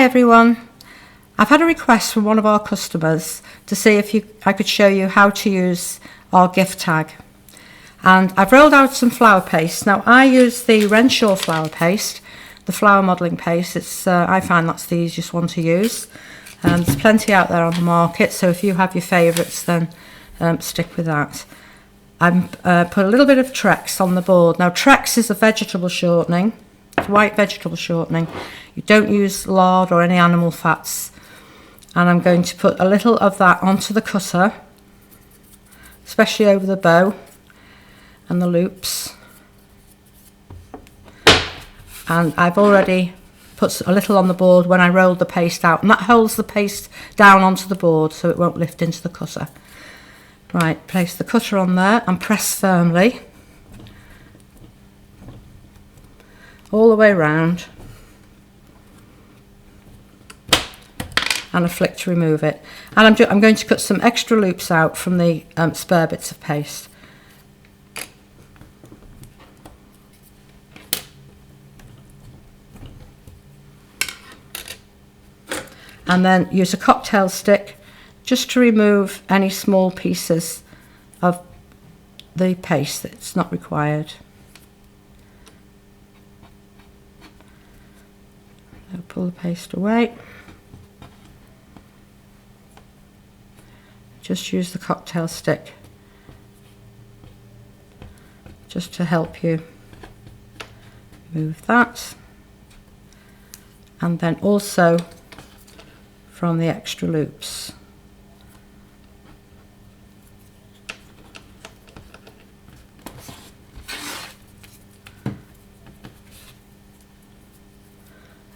everyone. I've had a request from one of our customers to see if I could show you how to use our gift tag. And I've rolled out some flower paste. Now I use the Renshaw flower paste, the flower modelling paste. I find that's the easiest one to use. There's plenty out there on the market, so if you have your favourites then stick with that. I've put a little bit of Trex on the board. Now Trex is a vegetable shortening. It's white vegetable shortening. You don't use lard or any animal fats. And I'm going to put a little of that onto the cutter, especially over the bow and the loops. And I've already put a little on the board when I rolled the paste out, and that holds the paste down onto the board so it won't lift into the cutter. Right, place the cutter on there and press firmly all the way around, and a flick to remove it. And I'm going to cut some extra loops out from the spare bits of paste. And then use a cocktail stick just to remove any small pieces of the paste that's not required. So pull the paste away. Just use the cocktail stick just to help you move that. And then also from the extra loops.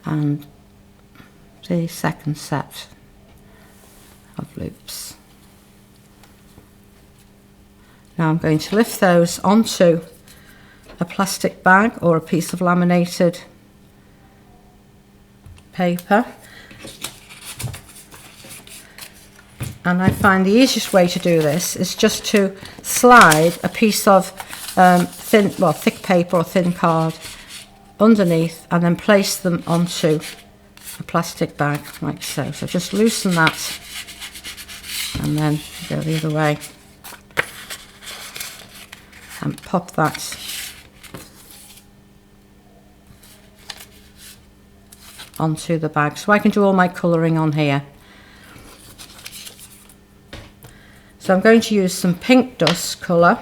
And the second set of loops. Now I'm going to lift those onto a plastic bag or a piece of laminated paper. And I find the easiest way to do this is just to slide a piece of thick paper or thin card underneath and then place them onto a plastic bag like so. So just loosen that and then go the other way and pop that onto the bag. So I can do all my colouring on here. So I'm going to use some pink dust colour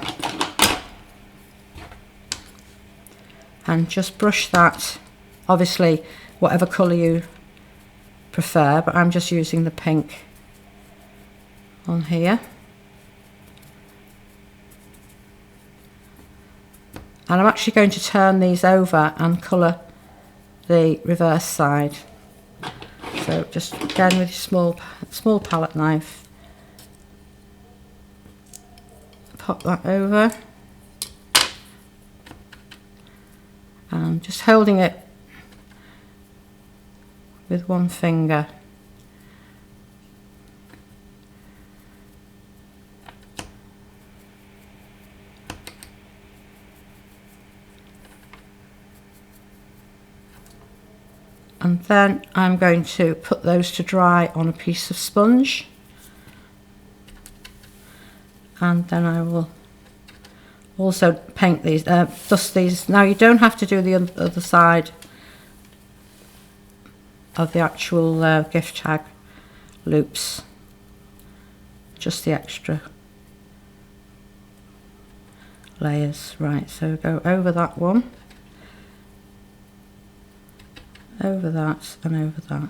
and just brush that, obviously whatever colour you prefer, but I'm just using the pink on here. And I'm actually going to turn these over and colour the reverse side. So just again with your small palette knife, pop that over and just holding it with one finger. And then I'm going to put those to dry on a piece of sponge. And then I will also paint these, dust these. Now you don't have to do the other side of the actual gift tag loops, just the extra layers. Right, so go over that one, over that and over that.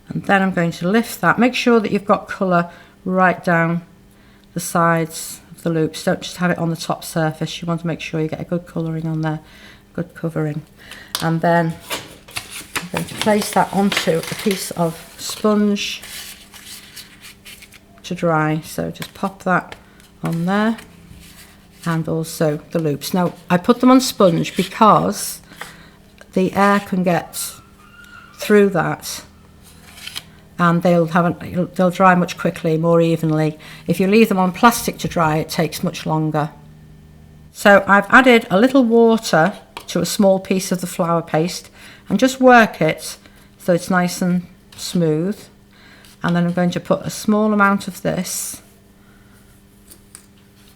And then I'm going to lift that. Make sure that you've got colour right down the sides of the loops. Don't just have it on the top surface. You want to make sure you get a good colouring on there, good covering. And then I'm going to place that onto a piece of sponge to dry. So just pop that on there and also the loops. Now I put them on sponge because the air can get through that and they'll dry much quickly, more evenly. If you leave them on plastic to dry, it takes much longer. So I've added a little water to a small piece of the flour paste and just work it so so it's nice and smooth. And then I'm going to put a small amount of this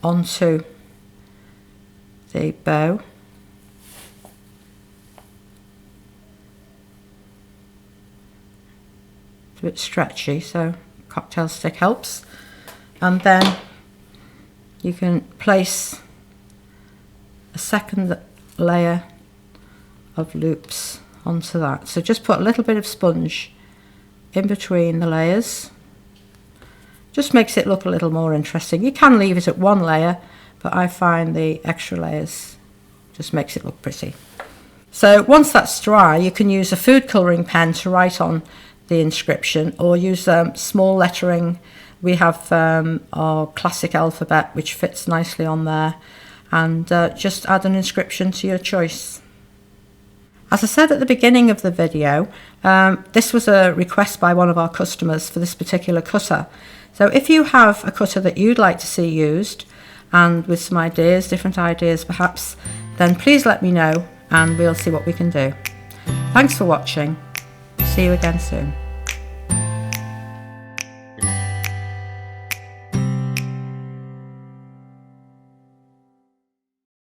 onto the bow. It's a bit stretchy, so cocktail stick helps. And then you can place a second layer of loops onto that. So just put a little bit of sponge in between the layers. Just makes it look a little more interesting. You can leave it at one layer, but I find the extra layers just makes it look pretty. So once that's dry, you can use a food colouring pen to write on the inscription, or use small lettering. We have our classic alphabet, which fits nicely on there, and just add an inscription to your choice. As I said at the beginning of the video, this was a request by one of our customers for this particular cutter. So if you have a cutter that you'd like to see used, and with some ideas, different ideas perhaps, then please let me know and we'll see what we can do. Thanks for watching. See you again soon.